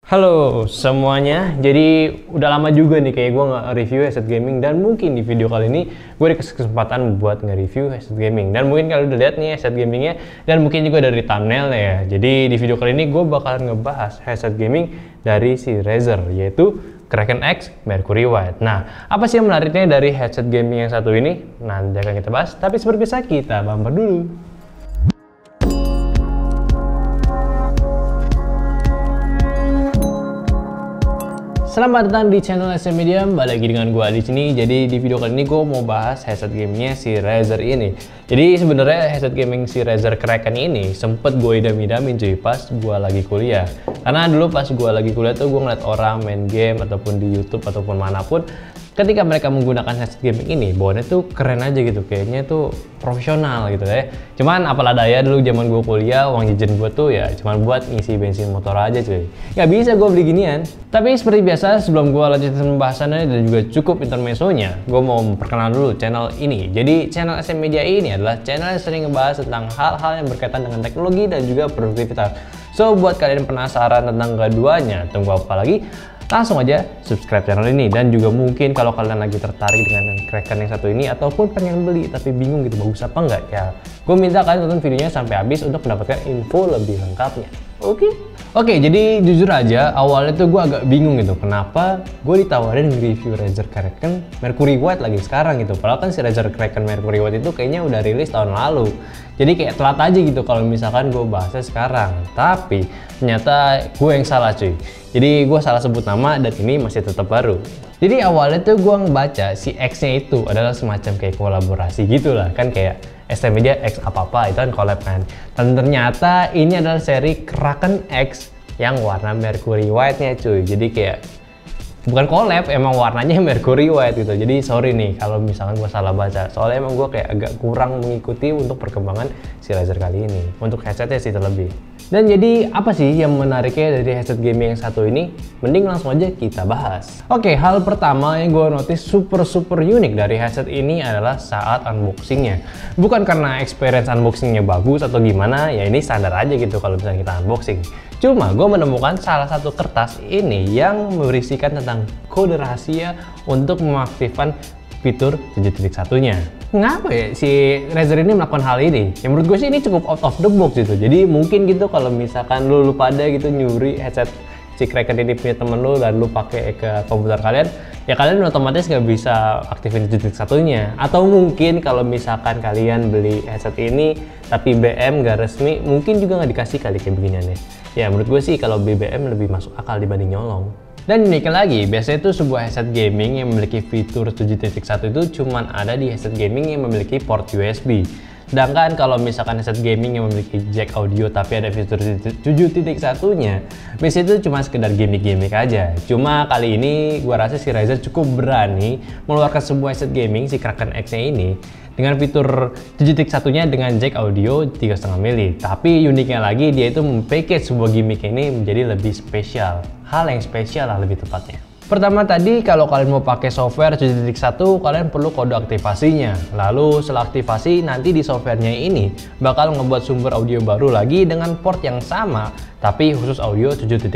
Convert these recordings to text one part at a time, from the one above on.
Halo semuanya, jadi udah lama juga nih kayak gue nggak review headset gaming, dan mungkin di video kali ini gue dikasih kesempatan buat nge-review headset gaming. Dan mungkin kalian udah lihat nih headset gamingnya, dan mungkin juga dari thumbnailnya ya. Jadi di video kali ini gue bakalan ngebahas headset gaming dari si Razer, yaitu Kraken X Mercury White. Nah, apa sih yang menariknya dari headset gaming yang satu ini? Nanti akan kita bahas, tapi seperti biasa kita bumper dulu. Selamat datang di channel SM Media, balik lagi dengan gue di sini. Jadi di video kali ini gue mau bahas headset gamingnya si Razer ini. Jadi sebenarnya headset gaming si Razer Kraken ini sempet gue idam-idamin cuy pas gue lagi kuliah. Karena dulu pas gue lagi kuliah tuh gue ngeliat orang main game ataupun di YouTube ataupun manapun, ketika mereka menggunakan headset gaming ini, bawaannya tuh keren aja gitu, kayaknya tuh profesional gitu ya. Cuman apalah daya, dulu zaman gue kuliah, uang jajan gue tuh ya cuman buat ngisi bensin motor aja cuy. Gak bisa gue beli ginian. Tapi seperti biasa, sebelum gue lanjutin pembahasannya dan juga cukup intermezzonya, gue mau memperkenalkan dulu channel ini. Jadi channel SM Media ini adalah channel yang sering ngebahas tentang hal-hal yang berkaitan dengan teknologi dan juga produktivitas. So buat kalian penasaran tentang keduanya, tunggu apa lagi? Langsung aja subscribe channel ini. Dan juga mungkin kalau kalian lagi tertarik dengan Kraken yang satu ini ataupun pengen beli tapi bingung gitu bagus apa enggak, ya gue minta kalian tonton videonya sampai habis untuk mendapatkan info lebih lengkapnya. Oke, jadi jujur aja awalnya tuh gue agak bingung gitu, kenapa gue ditawarin review Razer Kraken Mercury White lagi sekarang gitu. Padahal kan si Razer Kraken Mercury White itu kayaknya udah rilis tahun lalu. Jadi kayak telat aja gitu kalau misalkan gue bahasnya sekarang. Tapi ternyata gue yang salah cuy. Jadi gue salah sebut nama dan ini masih tetap baru. Jadi awalnya tuh gue ngebaca si X-nya itu adalah semacam kayak kolaborasi gitu lah. Kan kayak SM Media X apa-apa itu kan collab kan. Dan ternyata ini adalah seri Kraken X yang warna Mercury White-nya cuy. Jadi kayak bukan collab, emang warnanya Mercury White gitu. Jadi sorry nih kalau misalkan gue salah baca. Soalnya emang gue kayak agak kurang mengikuti untuk perkembangan si Razer kali ini. Untuk headsetnya sih terlebih. Dan jadi apa sih yang menariknya dari headset gaming yang satu ini? Mending langsung aja kita bahas. Oke, hal pertama yang gue notice super unik dari headset ini adalah saat unboxingnya. Bukan karena experience unboxingnya bagus atau gimana, ya ini standar aja gitu kalau misalnya kita unboxing. Cuma gue menemukan salah satu kertas ini yang berisikan tentang kode rahasia untuk mengaktifkan fitur 7.1-nya. Kenapa ya si Razer ini melakukan hal ini? Ya menurut gue sih ini cukup out of the box gitu. Jadi mungkin gitu kalau misalkan lu pada gitu nyuri headset si Kraken ini punya temen lu dan lu pakai ke komputer kalian, ya kalian otomatis nggak bisa aktifin 7.1-nya. Atau mungkin kalau misalkan kalian beli headset ini tapi BM nggak resmi, mungkin juga nggak dikasih kali kayak beginiannya. Ya menurut gue sih kalau BBM lebih masuk akal dibanding nyolong. Dan uniknya lagi, biasanya itu sebuah headset gaming yang memiliki fitur 7.1 itu cuman ada di headset gaming yang memiliki port USB. Sedangkan kalau misalkan headset gaming yang memiliki jack audio tapi ada fitur 7.1-nya, biasanya itu cuma sekedar gimmick-gimmick aja. Cuma kali ini gua rasa si Razer cukup berani mengeluarkan sebuah headset gaming si Kraken X-nya ini dengan fitur 7.1-nya dengan jack audio 3,5 mili. Tapi uniknya lagi, dia itu mempackage sebuah gimmick ini menjadi lebih spesial. Hal yang spesial lah lebih tepatnya. Pertama tadi, kalau kalian mau pakai software 7.1, kalian perlu kode aktivasinya. Lalu setelah aktivasi, nanti di softwarenya ini bakal ngebuat sumber audio baru lagi dengan port yang sama, tapi khusus audio 7.1.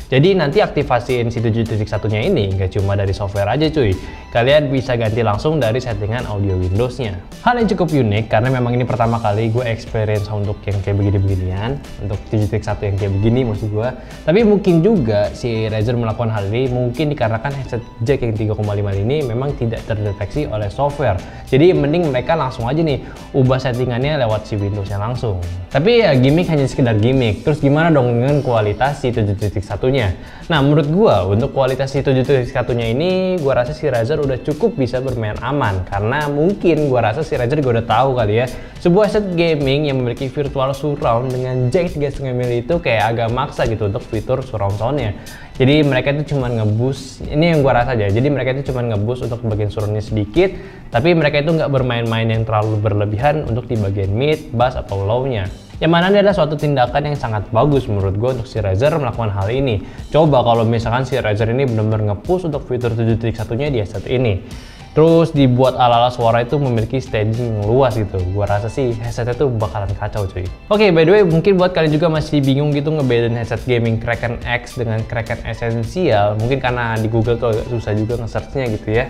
Jadi nanti aktivasiin si 7.1-nya ini nggak cuma dari software aja cuy. Kalian bisa ganti langsung dari settingan audio Windows-nya. Hal yang cukup unik karena memang ini pertama kali gue experience untuk yang kayak begini-beginian. Untuk 7.1 yang kayak begini maksud gue. Tapi mungkin juga si Razer melakukan hal ini mungkin dikarenakan headset jack yang 3,5 ini memang tidak terdeteksi oleh software. Jadi mending mereka langsung aja nih ubah settingannya lewat si Windows-nya langsung. Tapi ya gimmick hanya sekedar gimmick. Terus gimana dong dengan kualitas si 7.1-nya? Nah menurut gua untuk kualitas si 7.1-nya ini gua rasa si Razer udah cukup bisa bermain aman. Karena mungkin gua rasa si Razer juga udah tahu kali ya, sebuah headset gaming yang memiliki virtual surround dengan jack 3,5 mili itu kayak agak maksa gitu untuk fitur surround sound-nya. Jadi mereka itu cuma ngeboost, ini yang gua rasa aja, jadi mereka itu cuma ngeboost untuk bagian surroundnya sedikit, tapi mereka itu nggak bermain-main yang terlalu berlebihan untuk di bagian mid, bass, atau low-nya. Yang mana ini adalah suatu tindakan yang sangat bagus menurut gue untuk si Razer melakukan hal ini. Coba kalau misalkan si Razer ini benar-benar nge-push untuk fitur 7.1-nya di headset ini. Terus dibuat ala-ala suara itu memiliki staging yang luas gitu. Gua rasa sih headsetnya tuh bakalan kacau cuy. Oke, by the way, mungkin buat kalian juga masih bingung gitu ngebedain headset gaming Kraken X dengan Kraken Essential. Mungkin karena di Google tuh agak susah juga nge-searchnya gitu ya.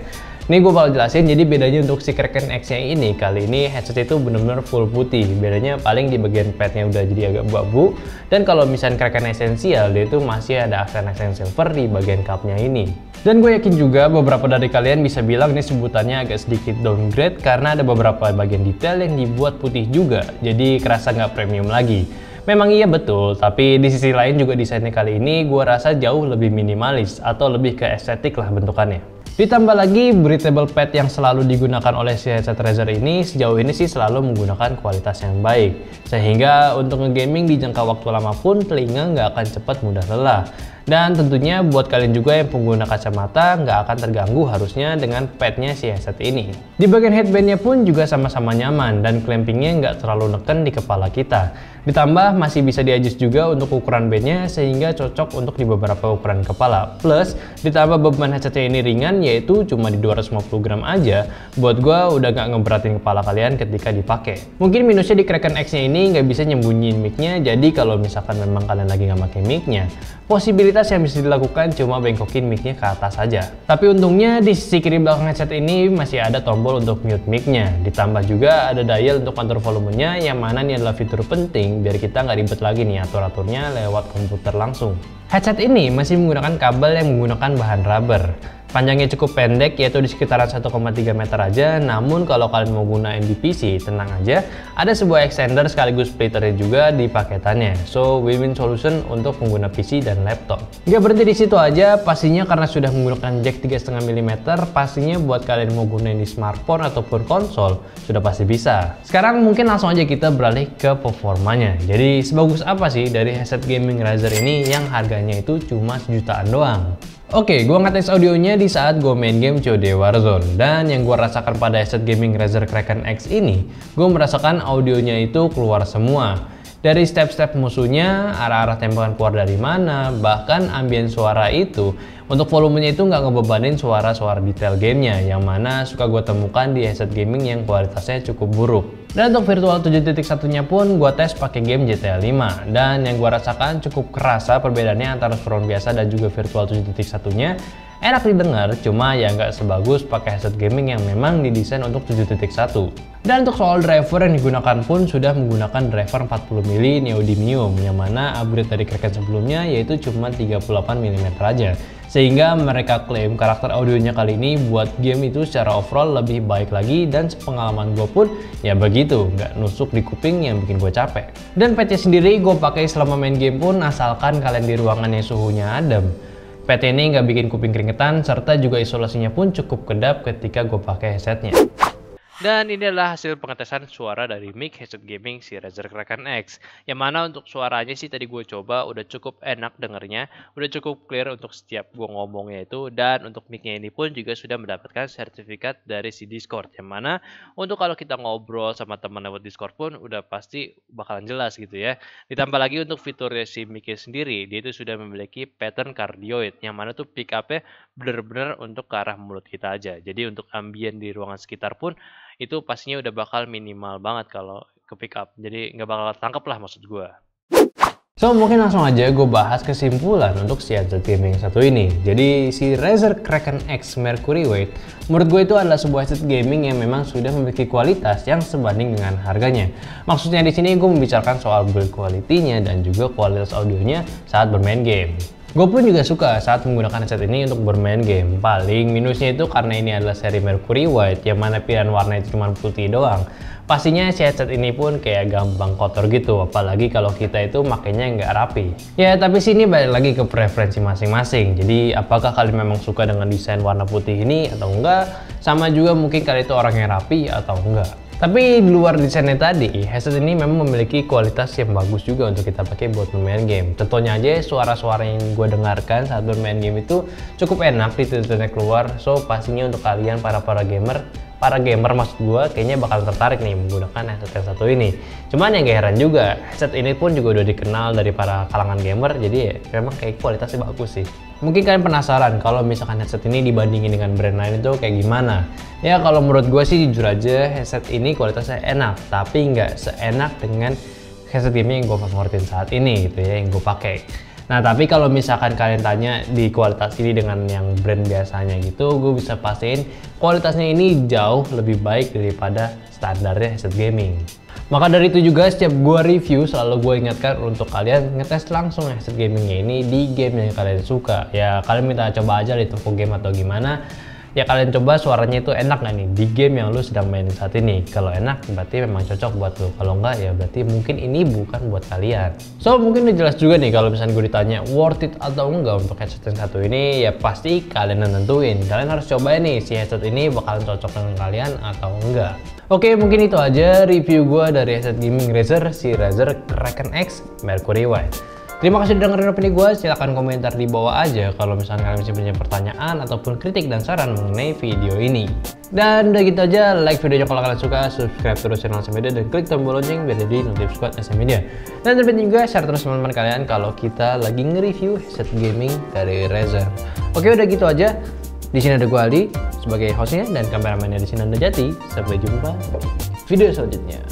Ini gue bakal jelasin, jadi bedanya untuk si Kraken X nya ini, kali ini headset itu bener-bener full putih. Bedanya paling di bagian padnya udah jadi agak abu-abu. Dan kalau misalnya Kraken Essential, dia itu masih ada aksen-aksen silver di bagian cupnya ini. Dan gue yakin juga beberapa dari kalian bisa bilang ini sebutannya agak sedikit downgrade karena ada beberapa bagian detail yang dibuat putih juga, jadi kerasa nggak premium lagi. Memang iya betul, tapi di sisi lain juga desainnya kali ini gue rasa jauh lebih minimalis atau lebih ke estetik lah bentukannya. Ditambah lagi breathable pad yang selalu digunakan oleh si headset Razer ini sejauh ini sih selalu menggunakan kualitas yang baik. Sehingga untuk ngegaming di jangka waktu lama pun telinga nggak akan cepat mudah lelah. Dan tentunya buat kalian juga yang pengguna kacamata nggak akan terganggu harusnya dengan padnya si headset ini. Di bagian headbandnya pun juga sama-sama nyaman dan clampingnya nggak terlalu neken di kepala kita. Ditambah masih bisa di-adjust juga untuk ukuran bandnya sehingga cocok untuk di beberapa ukuran kepala. Plus ditambah beban headsetnya ini ringan yaitu cuma di 250 gram aja. Buat gua udah nggak ngeberatin kepala kalian ketika dipakai. Mungkin minusnya di Kraken X nya ini nggak bisa nyembunyiin mic-nya, jadi kalau misalkan memang kalian lagi nggak pakai mic-nya, posibilitas yang bisa dilakukan cuma bengkokin mic-nya ke atas saja. Tapi untungnya di sisi kiri belakang headset ini masih ada tombol untuk mute mic-nya. Ditambah juga ada dial untuk atur volumenya, yang mana ini adalah fitur penting biar kita nggak ribet lagi nih atur-aturnya lewat komputer langsung. Headset ini masih menggunakan kabel yang menggunakan bahan rubber. Panjangnya cukup pendek, yaitu di sekitaran 1,3 meter aja. Namun kalau kalian mau gunain di PC, tenang aja, ada sebuah extender sekaligus splitternya juga di paketannya. So win-win solution untuk pengguna PC dan laptop. Nggak berhenti di situ aja, pastinya karena sudah menggunakan jack 3,5 mm, pastinya buat kalian mau gunain di smartphone ataupun konsol sudah pasti bisa. Sekarang mungkin langsung aja kita beralih ke performanya. Jadi sebagus apa sih dari headset gaming Razer ini yang harganya itu cuma sejutaan doang? Oke, gue ngetes audionya di saat gue main game COD Warzone. Dan yang gue rasakan pada headset gaming Razer Kraken X ini, gue merasakan audionya itu keluar semua. Dari step-step musuhnya, arah-arah tembakan keluar dari mana, bahkan ambien suara itu, untuk volumenya itu nggak ngebebanin suara-suara detail gamenya, yang mana suka gue temukan di headset gaming yang kualitasnya cukup buruk. Dan untuk virtual 7.1-nya pun gue tes pakai game GTA 5, dan yang gue rasakan cukup kerasa perbedaannya antara surround biasa dan juga virtual 7.1-nya. Enak didengar, cuma ya nggak sebagus pakai headset gaming yang memang didesain untuk 7.1. Dan untuk soal driver yang digunakan pun sudah menggunakan driver 40mm neodymium, yang mana upgrade dari Kraken sebelumnya yaitu cuma 38mm aja. Sehingga mereka klaim karakter audionya kali ini buat game itu secara overall lebih baik lagi, dan sepengalaman gue pun ya begitu, nggak nusuk di kuping yang bikin gue capek. Dan padnya sendiri gue pakai selama main game pun asalkan kalian di ruangan yang suhunya adem. Pad ini nggak bikin kuping keringetan, serta juga isolasinya pun cukup kedap ketika gue pakai headsetnya. Dan ini adalah hasil pengetesan suara dari mic headset gaming si Razer Kraken X. Yang mana untuk suaranya sih tadi gue coba udah cukup enak dengernya, udah cukup clear untuk setiap gue ngomongnya itu. Dan untuk micnya ini pun juga sudah mendapatkan sertifikat dari si Discord. Yang mana untuk kalau kita ngobrol sama teman lewat Discord pun udah pasti bakalan jelas gitu ya. Ditambah lagi untuk fiturnya si micnya sendiri, dia itu sudah memiliki pattern cardioid. Yang mana tuh pick up-nya bener-bener untuk ke arah mulut kita aja. Jadi untuk ambien di ruangan sekitar pun itu pastinya udah bakal minimal banget kalau ke pick up, jadi nggak bakal tangkep lah maksud gue. So mungkin langsung aja gue bahas kesimpulan untuk si headset gaming satu ini. Jadi si Razer Kraken X Mercury Weight menurut gue itu adalah sebuah headset gaming yang memang sudah memiliki kualitas yang sebanding dengan harganya. Maksudnya di sini gue membicarakan soal build quality-nya dan juga kualitas audionya saat bermain game. Gue pun juga suka saat menggunakan headset ini untuk bermain game. Paling minusnya itu karena ini adalah seri Mercury White, yang mana pilihan warna itu cuma putih doang. Pastinya si headset ini pun kayak gampang kotor gitu, apalagi kalau kita itu makainya nggak rapi. Ya tapi sini balik lagi ke preferensi masing-masing. Jadi apakah kalian memang suka dengan desain warna putih ini atau enggak? Sama juga mungkin kalian itu orang yang rapi atau enggak. Tapi di luar desainnya tadi, headset ini memang memiliki kualitas yang bagus juga untuk kita pakai buat bermain game. Contohnya aja suara-suara yang gue dengarkan saat bermain game itu cukup enak di telinga keluar. So pastinya untuk kalian para gamer para gamer maksud gue kayaknya bakal tertarik nih menggunakan headset yang satu ini. Cuman yang gak heran juga, headset ini pun juga udah dikenal dari para kalangan gamer, jadi ya memang kayak kualitasnya bagus sih. Mungkin kalian penasaran kalau misalkan headset ini dibandingin dengan brand lain itu kayak gimana? Ya kalau menurut gue sih jujur aja headset ini kualitasnya enak, tapi nggak seenak dengan headset gaming yang gue favoritin saat ini gitu ya, yang gue pakai. Nah tapi kalau misalkan kalian tanya di kualitas ini dengan yang brand biasanya gitu, gue bisa pastiin kualitasnya ini jauh lebih baik daripada standarnya headset gaming. Maka dari itu juga setiap gue review selalu gue ingatkan untuk kalian ngetes langsung headset gamingnya ini di game yang kalian suka. Ya kalian minta coba aja di toko game atau gimana. Ya kalian coba suaranya itu enak gak nih di game yang lu sedang mainin saat ini. Kalau enak berarti memang cocok buat lu, kalau enggak ya berarti mungkin ini bukan buat kalian. So mungkin udah jelas juga nih kalau misalnya gue ditanya worth it atau enggak untuk headset yang satu ini, ya pasti kalian yang nentuin. Kalian harus cobain nih si headset ini bakalan cocok dengan kalian atau enggak. Oke, mungkin itu aja review gue dari headset gaming Razer, si Razer Kraken X Mercury White. Terima kasih udah dengerin opini gue, silahkan komentar di bawah aja kalau misalnya kalian masih punya pertanyaan ataupun kritik dan saran mengenai video ini. Dan udah gitu aja, like videonya kalau kalian suka, subscribe terus channel SM Media dan klik tombol lonceng biar jadi notif squad SM Media. Dan terpenting juga share terus teman-teman kalian kalau kita lagi nge-review headset gaming dari Razer. Oke, udah gitu aja. Di sini ada gue Aldi sebagai hostnya dan kameramennya di sini ada Jati. Sampai jumpa video selanjutnya.